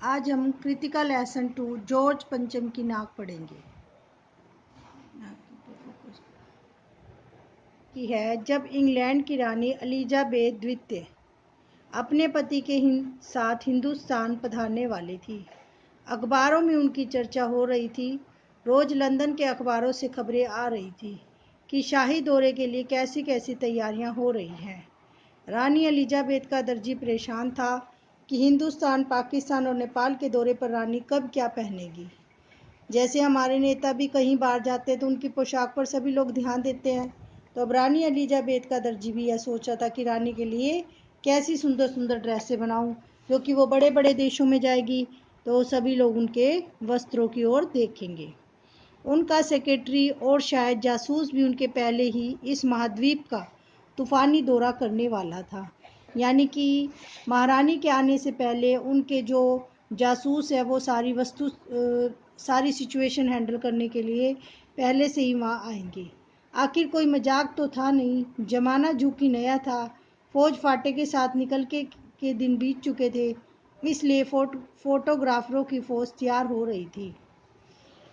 आज हम Kritika lesson 2 George पंचम की नाक पढ़ेंगे। की है जब इंग्लैंड की रानी एलिजाबेथ द्वितीय अपने पति के साथ हिंदुस्तान पधारने वाली थी। अखबारों में उनकी चर्चा हो रही थी। रोज लंदन के अखबारों से खबरें आ रही थी कि शाही दौरे के लिए कैसी कैसी तैयारियां हो रही हैं। रानी एलिजाबेथ का दर्जी परेशान था कि हिंदुस्तान, पाकिस्तान और नेपाल के दौरे पर रानी कब क्या पहनेगी। जैसे हमारे नेता भी कहीं बाहर जाते हैं तो उनकी पोशाक पर सभी लोग ध्यान देते हैं, तो अब रानी एलिजाबेथ का दर्जी भी यह सोच रहा था कि रानी के लिए कैसी सुंदर सुंदर ड्रेसें बनाऊं, क्योंकि वो बड़े बड़े देशों में जाएगी तो सभी लोग उनके वस्त्रों की ओर देखेंगे। उनका सेक्रेटरी और शायद जासूस भी उनके पहले ही इस महाद्वीप का तूफानी दौरा करने वाला था। यानी कि महारानी के आने से पहले उनके जो जासूस है वो सारी सिचुएशन हैंडल करने के लिए पहले से ही वहाँ आएंगे। आखिर कोई मजाक तो था नहीं, जमाना झूठी नया था। फौज फाटे के साथ निकल के दिन बीत चुके थे, इसलिए फोटोग्राफरों की फौज तैयार हो रही थी।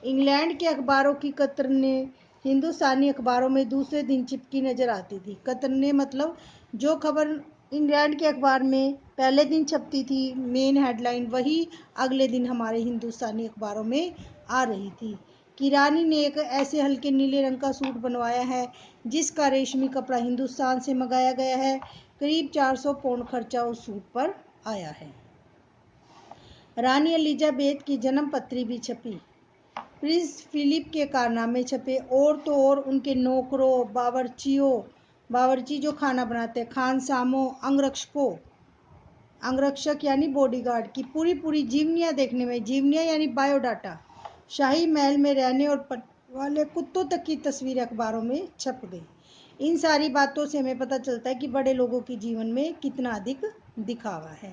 इंग्लैंड के अखबारों की कतरनें हिंदुस्तानी अखबारों में दूसरे दिन चिपकी नजर आती थी। कतरनें मतलब जो खबर इंग्लैंड के अखबार में पहले दिन छपती थी, मेन हेडलाइन, वही अगले दिन हमारे हिंदुस्तानी अखबारों में आ रही थी कि रानी ने एक ऐसे हल्के नीले रंग का सूट बनवाया है जिसका रेशमी कपड़ा हिंदुस्तान से मंगाया गया है। करीब 400 पाउंड खर्चा उस सूट पर आया है। रानी एलिजाबेथ की जन्म पत्री भी छपी, प्रिंस फिलिप के कारनामे छपे, और तो और उनके नौकरों, बावर्ची जो खाना बनाते हैं, खानसामों, अंगरक्षक यानी बॉडीगार्ड की पूरी पूरी जीवनियाँ देखने में, जीवनियाँ यानी बायोडाटा, शाही महल में रहने और वाले कुत्तों तक की तस्वीरें अखबारों में छप गई। इन सारी बातों से हमें पता चलता है कि बड़े लोगों के जीवन में कितना अधिक दिखावा है।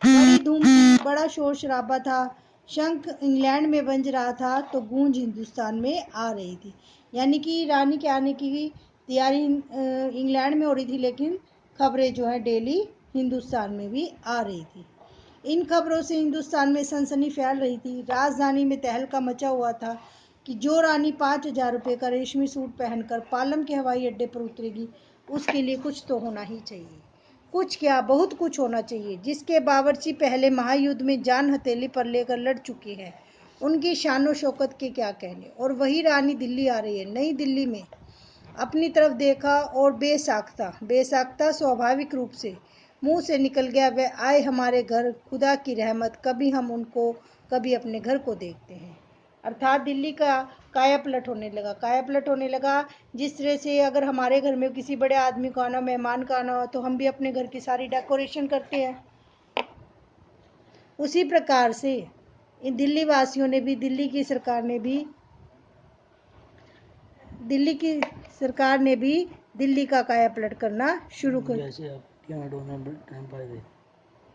बड़ी धूम थी, बड़ा शोर शराबा था। शंख इंग्लैंड में बज रहा था तो गूंज हिंदुस्तान में आ रही थी। यानी कि रानी के आने की तैयारी इंग्लैंड में हो रही थी, लेकिन खबरें जो है डेली हिंदुस्तान में भी आ रही थी। इन खबरों से हिंदुस्तान में सनसनी फैल रही थी। राजधानी में तहलका मचा हुआ था कि जो रानी 5,000 रुपये का रेशमी सूट पहनकर पालम के हवाई अड्डे पर उतरेगी, उसके लिए कुछ तो होना ही चाहिए। कुछ क्या, बहुत कुछ होना चाहिए। जिसके बावर्ची पहले महायुद्ध में जान हथेली पर लेकर लड़ चुकी है, उनकी शानो शौकत के क्या कहने। और वही रानी दिल्ली आ रही है। नई दिल्ली में अपनी तरफ देखा और बेसाख्ता स्वाभाविक रूप से मुंह से निकल गया, वह आए हमारे घर, खुदा की रहमत, कभी हम उनको, कभी अपने घर को देखते हैं। अर्थात दिल्ली का काया पलट होने लगा। जिस तरह से अगर हमारे घर में किसी बड़े आदमी को आना, मेहमान का आना हो, तो हम भी अपने घर की सारी डेकोरेशन करते हैं। उसी प्रकार से इन दिल्ली वासियों ने भी, दिल्ली की सरकार ने भी दिल्ली का काया पलट करना शुरू कर।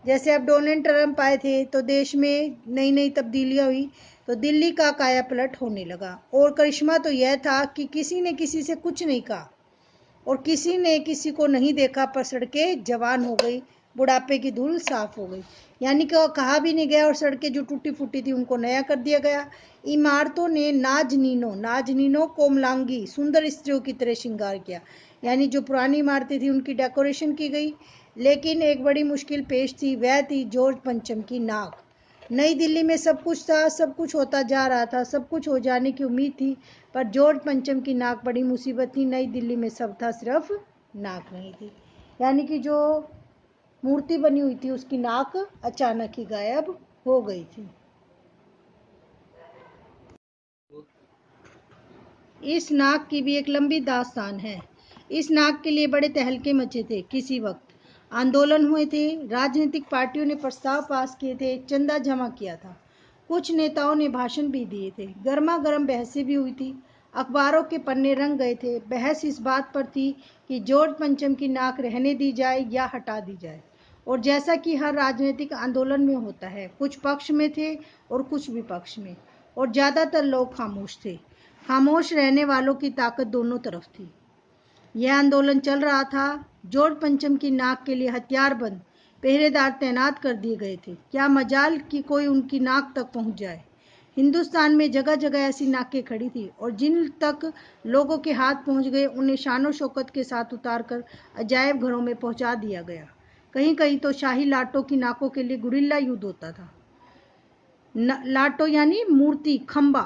जैसे अब डोनाल्ड ट्रंप आए थे तो देश में नई नई तब्दीलियां हुई, तो दिल्ली का काया पलट होने लगा। और करिश्मा तो यह था कि किसी ने किसी से कुछ नहीं कहा और किसी ने किसी को नहीं देखा, पर सड़कें जवान हो गई, बुढ़ापे की धूल साफ हो गई। यानी कि कहा भी नहीं गया और सड़कें जो टूटी फूटी थी उनको नया कर दिया गया। इमारतों ने नाजनीनो कोमलांगी सुंदर स्त्रियों की तरह श्रृंगार किया। यानी जो पुरानी इमारतें थी उनकी डेकोरेशन की गई। लेकिन एक बड़ी मुश्किल पेश थी, वह थी जॉर्ज पंचम की नाक। नई दिल्ली में सब कुछ था, सब कुछ होता जा रहा था, सब कुछ हो जाने की उम्मीद थी, पर जॉर्ज पंचम की नाक बड़ी मुसीबत थी। नई दिल्ली में सब था, सिर्फ नाक नहीं थी। यानी कि जो मूर्ति बनी हुई थी उसकी नाक अचानक ही गायब हो गई थी। इस नाक की भी एक लंबी दास्तान है। इस नाक के लिए बड़े तहलके मचे थे। किसी वक्त आंदोलन हुए थे, राजनीतिक पार्टियों ने प्रस्ताव पास किए थे, चंदा जमा किया था, कुछ नेताओं ने भाषण भी दिए थे, गर्मा गर्म बहसें भी हुई थी, अखबारों के पन्ने रंग गए थे। बहस इस बात पर थी कि जॉर्ज पंचम की नाक रहने दी जाए या हटा दी जाए। और जैसा कि हर राजनीतिक आंदोलन में होता है, कुछ पक्ष में थे और कुछ विपक्ष में, और ज़्यादातर लोग खामोश थे। खामोश रहने वालों की ताकत दोनों तरफ थी। यह आंदोलन चल रहा था। जॉर्ज पंचम की नाक के लिए हथियारबंद पहरेदार तैनात कर दिए गए थे। क्या मजाल कि कोई उनकी नाक तक पहुंच जाए। हिंदुस्तान में जगह जगह ऐसी नाकें खड़ी थी और जिन तक लोगों के हाथ पहुंच गए उन्हें शानो शौकत के साथ उतारकर अजायब घरों में पहुंचा दिया गया। कहीं कहीं तो शाही लाटों की नाकों के लिए गुरिल्ला युद्ध होता था। लाटो यानी मूर्ति, खंबा।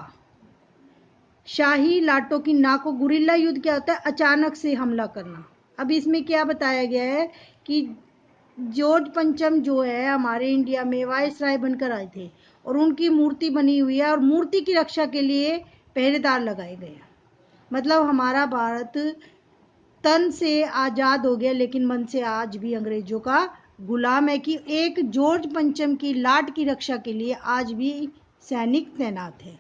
शाही लाटों की नाकों, गुरिल्ला युद्ध क्या होता है? अचानक से हमला करना। अब इसमें क्या बताया गया है कि जॉर्ज पंचम जो है हमारे इंडिया में वायसराय बनकर आए थे और उनकी मूर्ति बनी हुई है और मूर्ति की रक्षा के लिए पहरेदार लगाए गए हैं। मतलब हमारा भारत तन से आजाद हो गया लेकिन मन से आज भी अंग्रेजों का गुलाम है कि एक जॉर्ज पंचम की लाट की रक्षा के लिए आज भी सैनिक तैनात है।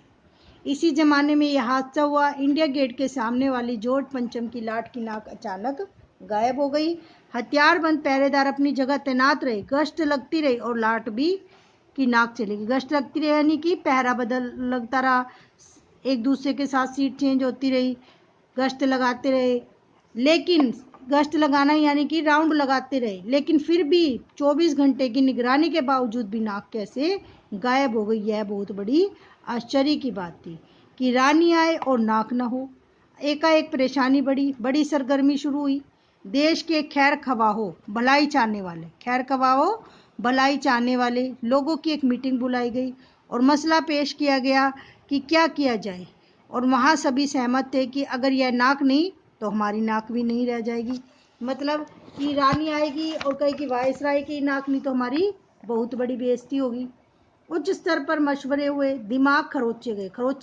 इसी जमाने में यह हादसा हुआ। इंडिया गेट के सामने वाली जॉर्ज पंचम की लाट की नाक अचानक गायब हो गई। हथियारबंद पहरेदार अपनी जगह तैनात रहे, गश्त लगती रही और लाट भी की नाक चलेगी। गश्त लगती रही यानी कि पहरा बदल लगता रहा, एक दूसरे के साथ सीट चेंज होती रही, गश्त लगाते रहे। लेकिन गश्त लगाना यानी कि राउंड लगाते रहे, लेकिन फिर भी 24 घंटे की निगरानी के बावजूद भी नाक कैसे गायब हो गई। यह बहुत बड़ी आश्चर्य की बात थी कि रानी आए और नाक न हो। एकाएक परेशानी बढ़ी, बड़ी सरगर्मी शुरू हुई। देश के खैर खवाहो भलाई चाहने वाले, खैर खवाहो भलाई चाहने वाले लोगों की एक मीटिंग बुलाई गई और मसला पेश किया गया कि क्या किया जाए। और वहाँ सभी सहमत थे कि अगर यह नाक नहीं तो हमारी नाक भी नहीं रह जाएगी। मतलब कि रानी आएगी और कहेगी वायसराय की नाक नहीं तो हमारी बहुत बड़ी बेइज्जती होगी। उच्च स्तर पर मशवरे हुए, दिमाग खरोचे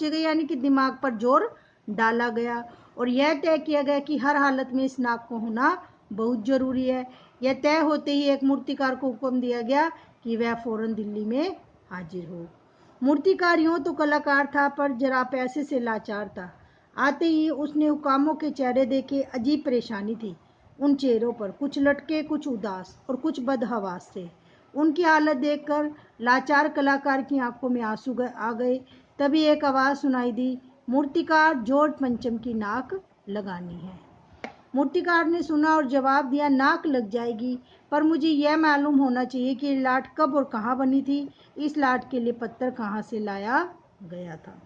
गए यानी कि दिमाग पर जोर डाला गया और यह तय किया गया कि हर हालत में इस नाक को होना बहुत जरूरी है। यह तय होते ही एक मूर्तिकार को हुक्म दिया गया कि वह फौरन दिल्ली में हाजिर हो। मूर्तिकार यूं तो कलाकार था पर जरा पैसे से लाचार था। आते ही उसने हुकामों के चेहरे देखे। अजीब परेशानी थी उन चेहरों पर, कुछ लटके, कुछ उदास और कुछ बदहवास थे। उनकी हालत देखकर लाचार कलाकार की आंखों में आंसू आ गए। तभी एक आवाज सुनाई दी, मूर्तिकार जॉर्ज पंचम की नाक लगानी है। मूर्तिकार ने सुना और जवाब दिया, नाक लग जाएगी, पर मुझे यह मालूम होना चाहिए कि लाट कब और कहाँ बनी थी। इस लाट के लिए पत्थर कहाँ से लाया गया था।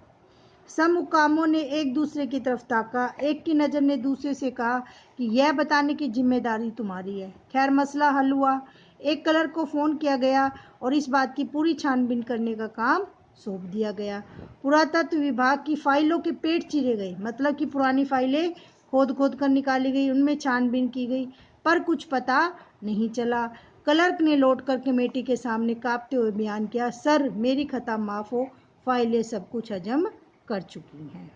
सब मुकामों ने एक दूसरे की तरफ ताका। एक की नज़र ने दूसरे से कहा कि यह बताने की जिम्मेदारी तुम्हारी है। खैर मसला हल हुआ। एक क्लर्क को फ़ोन किया गया और इस बात की पूरी छानबीन करने का काम सौंप दिया गया। पुरातत्व विभाग की फाइलों के पेट चीरे गए, मतलब कि पुरानी फाइलें खोद खोद कर निकाली गई, उनमें छानबीन की गई, पर कुछ पता नहीं चला। क्लर्क ने लौट कर कमेटी के सामने कांपते हुए बयान किया, सर मेरी खता माफ़ हो, फाइलें सब कुछ हजम कर चुकी हैं।